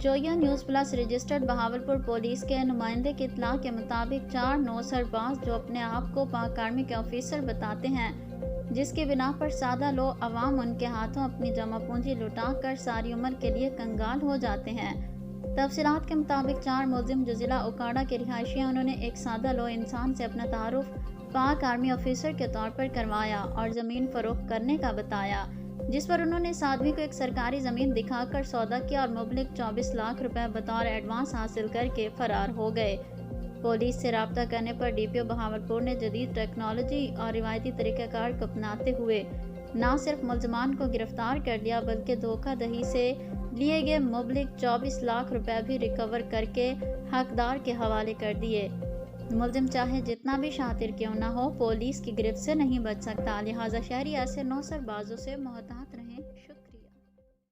Zoya news plus registered Bahawalpur police के नुमाइंदे की इत्तला के मुताबिक 4 नौसरबाज जो अपने आप को पाक आर्मी के ऑफिसर बताते हैं, जिसकी बिना पर सादा लोग अवाम उनके हाथों अपनी जमा पूंजी लुटा कर सारी उम्र के लिए कंगाल हो जाते हैं। तफसीलात के मुताबिक 4 मुलजिम जो जिला उकाड़ा के रिहायशी हैं, उन्होंने एक सादा लो इंसान से अपना तारुफ पाक आर्मी ऑफिसर के तौर पर करवाया और ज़मीन फरोख्त करने का बताया, जिस पर उन्होंने इस आदमी को एक सरकारी ज़मीन दिखाकर सौदा किया और मुबलिक 24 लाख रुपए बतौर एडवांस हासिल करके फरार हो गए। पुलिस से रब्ता करने पर डीपीओ बहावलपुर ने जदीद टेक्नोलॉजी और रिवायती तरीक़ाकार को अपनाते हुए न सिर्फ मुलजमान को गिरफ्तार कर लिया बल्कि धोखाधड़ी से लिए गए मुबलिक 24 लाख रुपए भी रिकवर करके हकदार के हवाले कर दिए। मुलजिम चाहे जितना भी शातिर क्यों ना हो, पुलिस की गिरफ्त से नहीं बच सकता, लिहाजा शहरी ऐसे नौसरबाजों से मोहतात